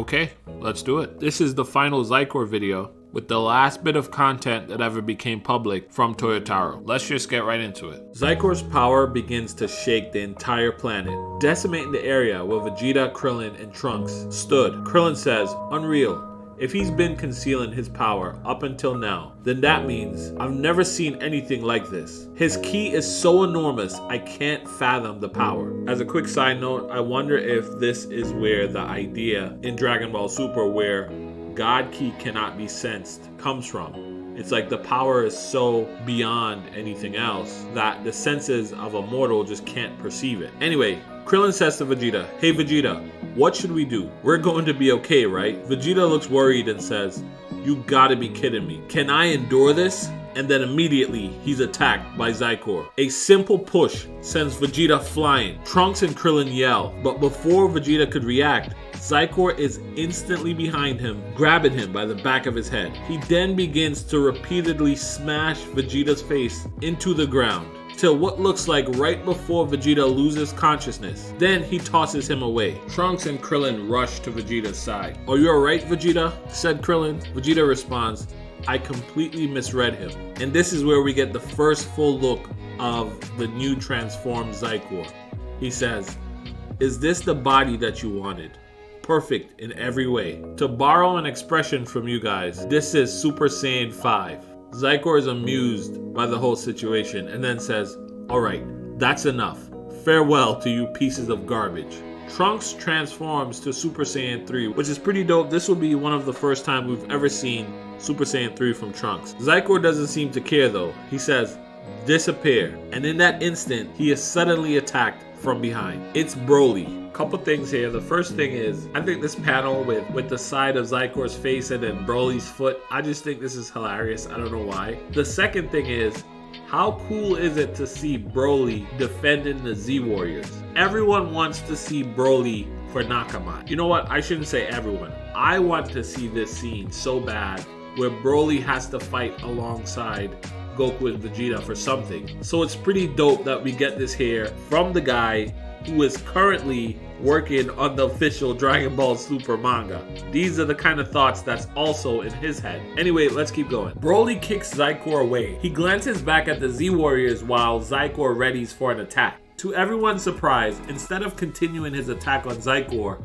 Okay, let's do it. This is the final Xicor video with the last bit of content that ever became public from Toyotaro. Let's just get right into it. Xicor's power begins to shake the entire planet, decimating the area where Vegeta, Krillin, and Trunks stood. Krillin says, "Unreal. If he's been concealing his power up until now, then that means I've never seen anything like this. His ki is so enormous, I can't fathom the power." As a quick side note, I wonder if this is where the idea in Dragon Ball Super where God ki cannot be sensed comes from. It's like the power is so beyond anything else that the senses of a mortal just can't perceive it. Anyway, Krillin says to Vegeta, "Hey Vegeta, what should we do? We're going to be okay, right?" Vegeta looks worried and says, "You gotta be kidding me. Can I endure this?" And then immediately he's attacked by Xicor. A simple push sends Vegeta flying. Trunks and Krillin yell, but before Vegeta could react, Xicor is instantly behind him, grabbing him by the back of his head. He then begins to repeatedly smash Vegeta's face into the ground, till what looks like right before Vegeta loses consciousness. Then he tosses him away. Trunks and Krillin rush to Vegeta's side. "Are you alright, Vegeta?" said Krillin. Vegeta responds, "I completely misread him." And this is where we get the first full look of the new transformed Xicor. He says, "Is this the body that you wanted? Perfect in every way." To borrow an expression from you guys, this is Super Saiyan 5. Xicor is amused by the whole situation and then says, "Alright, that's enough. Farewell to you pieces of garbage." Trunks transforms to Super Saiyan 3, which is pretty dope. This will be one of the first time we've ever seen Super Saiyan 3 from Trunks. Xicor doesn't seem to care though. He says, "Disappear." And in that instant, he is suddenly attacked from behind. It's Broly. Couple things here. The first thing is, I think this panel with the side of Xicor's face and then Broly's foot, I just think this is hilarious. I don't know why. The second thing is, how cool is it to see Broly defending the Z Warriors? Everyone wants to see Broly for Nakamat. You know what? I shouldn't say everyone. I want to see this scene so bad where Broly has to fight alongside Goku and Vegeta for something. So it's pretty dope that we get this here from the guy who is currently working on the official Dragon Ball Super manga. These are the kind of thoughts that's also in his head. Anyway, let's keep going. Broly kicks Xicor away. He glances back at the Z Warriors while Xicor readies for an attack. To everyone's surprise, instead of continuing his attack on Xicor,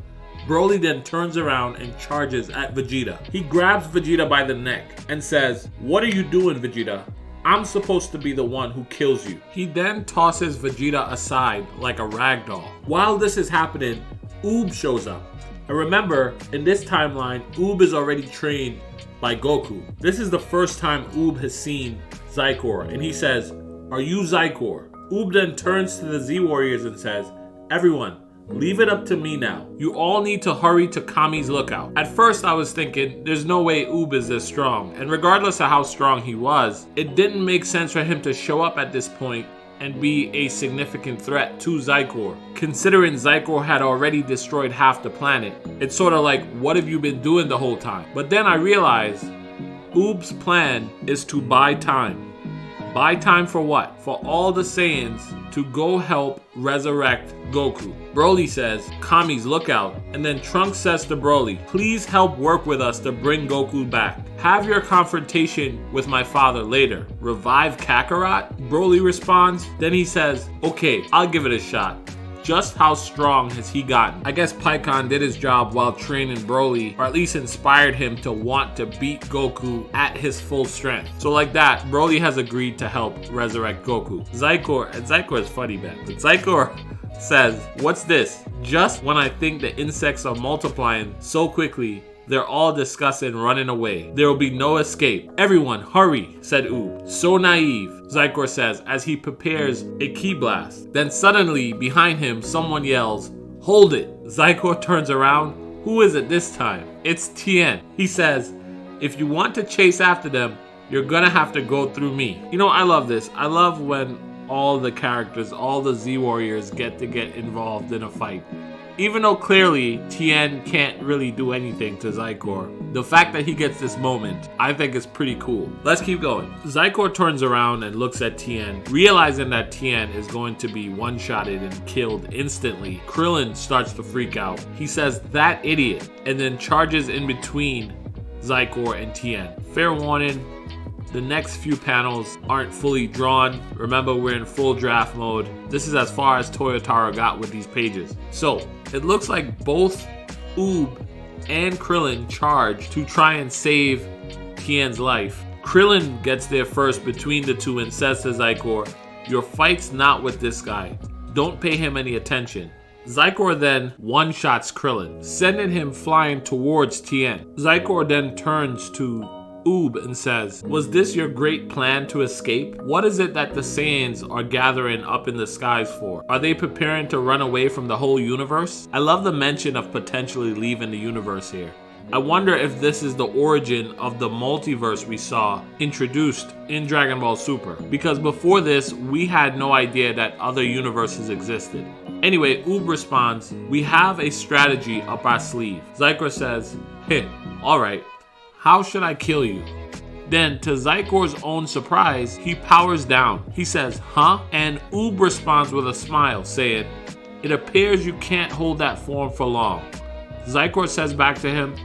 Broly then turns around and charges at Vegeta. He grabs Vegeta by the neck and says, "What are you doing, Vegeta? I'm supposed to be the one who kills you." He then tosses Vegeta aside like a ragdoll. While this is happening, Oob shows up. And remember, in this timeline, Oob is already trained by Goku. This is the first time Oob has seen Xicor, and he says, "Are you Xicor?" Oob then turns to the Z Warriors and says, "Everyone, leave it up to me now. You all need to hurry to Kami's lookout." At first I was thinking, there's no way Oob is this strong. And regardless of how strong he was, it didn't make sense for him to show up at this point and be a significant threat to Xicor. Considering Xicor had already destroyed half the planet, it's sort of like, what have you been doing the whole time? But then I realized, Oob's plan is to buy time. Buy time for what? For all the Saiyans to go help resurrect Goku. Broly says, "Kami's lookout." And then Trunks says to Broly, "Please help work with us to bring Goku back. Have your confrontation with my father later. Revive Kakarot?" Broly responds. Then he says, "Okay, I'll give it a shot." Just how strong has he gotten? I guess Pikkon did his job while training Broly, or at least inspired him to want to beat Goku at his full strength. So like that, Broly has agreed to help resurrect Goku. Xicor is funny, man. But Xicor says, "What's this? Just when I think the insects are multiplying so quickly, they're all discussing running away. There will be no escape. Everyone, hurry," said Oob. "So naive," Xicor says as he prepares a ki blast. Then suddenly, behind him, someone yells, "Hold it." Xicor turns around. Who is it this time? It's Tien. He says, "If you want to chase after them, you're gonna have to go through me." You know, I love this. I love when all the characters, all the Z Warriors get involved in a fight. Even though clearly Tien can't really do anything to Xicor, the fact that he gets this moment, I think is pretty cool. Let's keep going. Xicor turns around and looks at Tien, realizing that Tien is going to be one-shotted and killed instantly. Krillin starts to freak out. He says, "That idiot," and then charges in between Xicor and Tien. Fair warning, the next few panels aren't fully drawn. Remember, we're in full draft mode. This is as far as Toyotaro got with these pages. So, it looks like both Oob and Krillin charge to try and save Tien's life. Krillin gets there first between the two and says to Xicor, "Your fight's not with this guy. Don't pay him any attention." Xicor then one-shots Krillin, sending him flying towards Tien. Xicor then turns to Oob and says, "Was this your great plan to escape? What is it that the Saiyans are gathering up in the skies for? Are they preparing to run away from the whole universe?" I love the mention of potentially leaving the universe here. I wonder if this is the origin of the multiverse we saw introduced in Dragon Ball Super, because before this, we had no idea that other universes existed. Anyway, Oob responds, "We have a strategy up our sleeve." Xicor says, "Alright, how should I kill you?" Then, to Zykor's own surprise, he powers down. He says, "Huh?" And Oob responds with a smile, saying, "It appears you can't hold that form for long." Xicor says back to him,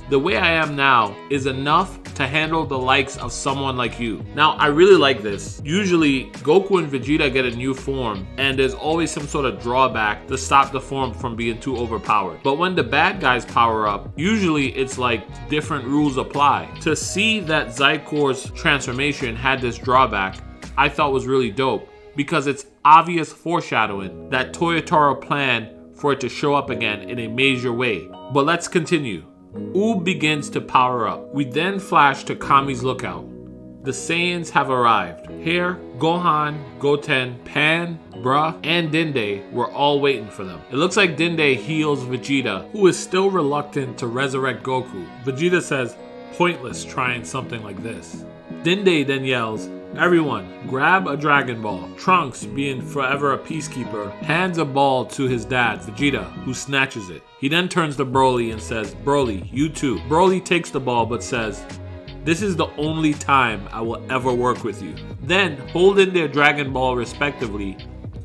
"The way I am now is enough to handle the likes of someone like you." Now, I really like this. Usually, Goku and Vegeta get a new form, and there's always some sort of drawback to stop the form from being too overpowered. But when the bad guys power up, usually it's like different rules apply. To see that Zykor's transformation had this drawback, I thought was really dope, because it's obvious foreshadowing that Toyotaro planned for it to show up again in a major way. But let's continue. Oob begins to power up. We then flash to Kami's lookout. The Saiyans have arrived. Here, Gohan, Goten, Pan, Bra, and Dende were all waiting for them. It looks like Dende heals Vegeta, who is still reluctant to resurrect Goku. Vegeta says, "Pointless trying something like this." Dende then yells, "Everyone, grab a Dragon Ball." Trunks, being forever a peacekeeper, hands a ball to his dad, Vegeta, who snatches it. He then turns to Broly and says, "Broly, you too." Broly takes the ball but says, "This is the only time I will ever work with you." Then, holding their Dragon Ball respectively,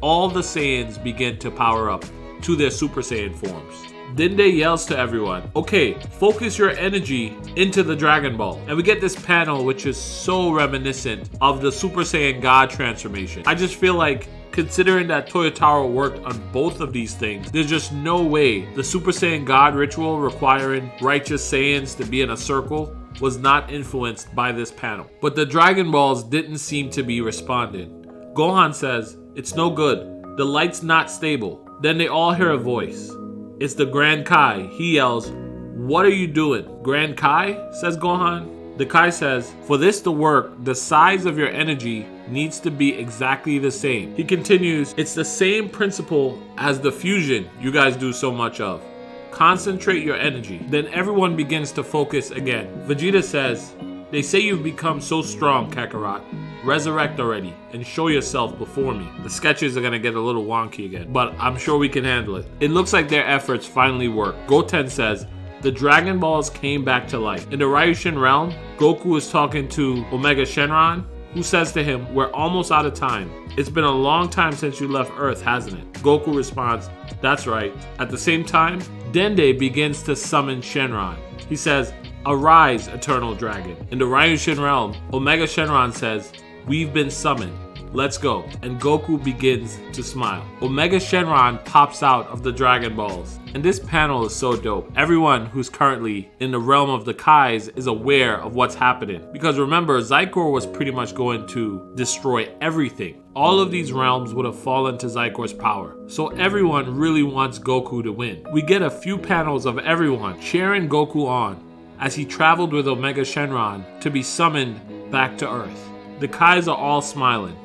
all the Saiyans begin to power up to their Super Saiyan forms. Dende yells to everyone, "Okay, focus your energy into the Dragon Ball." And we get this panel which is so reminiscent of the Super Saiyan God transformation. I just feel like, considering that Toyotaro worked on both of these things, there's just no way the Super Saiyan God ritual requiring righteous Saiyans to be in a circle was not influenced by this panel. But the Dragon Balls didn't seem to be responding. Gohan says, "It's no good. The light's not stable." Then they all hear a voice. It's the Grand Kai. He yells, "What are you doing?" "Grand Kai?" says Gohan. The Kai says, "For this to work, the size of your energy needs to be exactly the same." He continues, "It's the same principle as the fusion you guys do so much of. Concentrate your energy." Then everyone begins to focus again. Vegeta says, "They say you've become so strong, Kakarot. Resurrect already and show yourself before me." The sketches are gonna get a little wonky again, but I'm sure we can handle it. It looks like their efforts finally work. Goten says, "The Dragon Balls came back to life." In the Ryushin realm, Goku is talking to Omega Shenron, who says to him, "We're almost out of time. It's been a long time since you left Earth, hasn't it?" Goku responds, "That's right." At the same time, Dende begins to summon Shenron. He says, "Arise, Eternal Dragon." In the Ryushin realm, Omega Shenron says, "We've been summoned. Let's go." And Goku begins to smile. Omega Shenron pops out of the Dragon Balls. And this panel is so dope. Everyone who's currently in the realm of the Kais is aware of what's happening. Because remember, Xicor was pretty much going to destroy everything. All of these realms would have fallen to Zycor's power. So everyone really wants Goku to win. We get a few panels of everyone cheering Goku on as he traveled with Omega Shenron to be summoned back to Earth. The Kais are all smiling.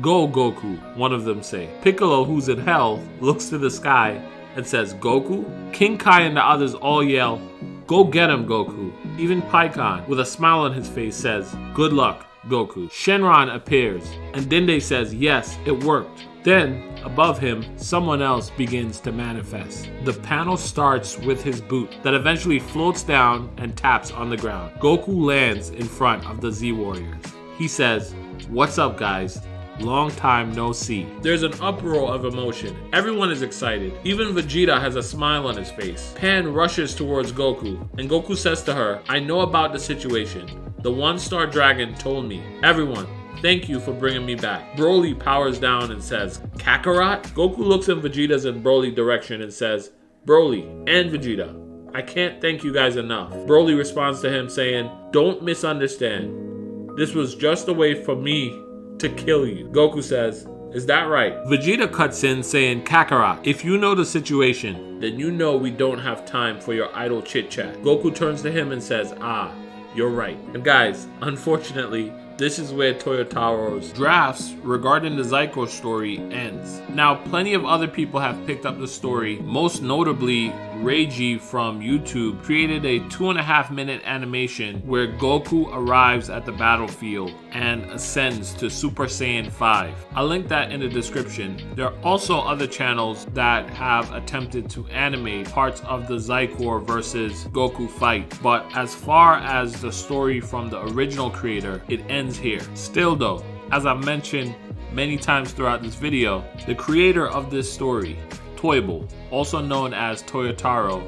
"Go, Goku," one of them say. Piccolo, who's in hell, looks to the sky and says, "Goku?" King Kai and the others all yell, "Go get him, Goku." Even Pikkon, with a smile on his face, says, "Good luck. Goku. Shenron appears, and Dende says, yes, it worked. Then, above him, someone else begins to manifest. The panel starts with his boot that eventually floats down and taps on the ground. Goku lands in front of the Z Warriors. He says, what's up, guys? Long time no see. There's an uproar of emotion. Everyone is excited. Even Vegeta has a smile on his face. Pan rushes towards Goku, and Goku says to her, I know about the situation. The one-star dragon told me. Everyone, thank you for bringing me back. Broly powers down and says, Kakarot? Goku looks in Vegeta's and Broly direction and says, Broly and Vegeta, I can't thank you guys enough. Broly responds to him saying, don't misunderstand. This was just a way for me to kill you. Goku says, is that right? Vegeta cuts in saying, Kakarot, if you know the situation, then you know we don't have time for your idle chit-chat. Goku turns to him and says, ah, you're right. And guys, unfortunately, this is where Toyotaro's drafts regarding the Xicor story ends. Now, plenty of other people have picked up the story. Most notably, Reiji from YouTube created a 2.5-minute animation where Goku arrives at the battlefield and ascends to Super Saiyan 5. I'll link that in the description. There are also other channels that have attempted to animate parts of the Xicor versus Goku fight, but as far as the story from the original creator, it ends here. Still though, as I've mentioned many times throughout this video, the creator of this story, Toyble, also known as Toyotaro,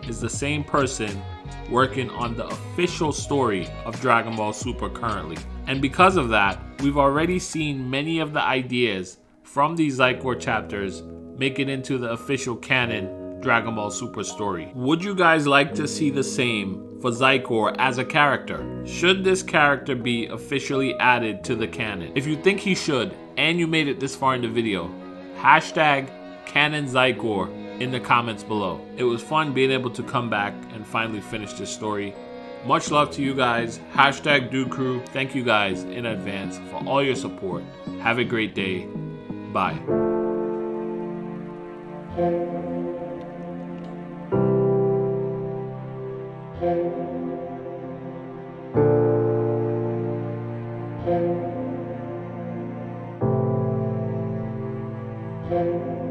is the same person working on the official story of Dragon Ball Super currently. And because of that, we've already seen many of the ideas from these Xicor chapters make it into the official canon Dragon Ball Super story. Would you guys like to see the same for Xicor as a character? Should this character be officially added to the canon? If you think he should, and you made it this far in the video, hashtag Canon Xicor in the comments below. It was fun being able to come back and finally finish this story. Much love to you guys. Hashtag Dude Crew. Thank you guys in advance for all your support. Have a great day. Bye. Thank you.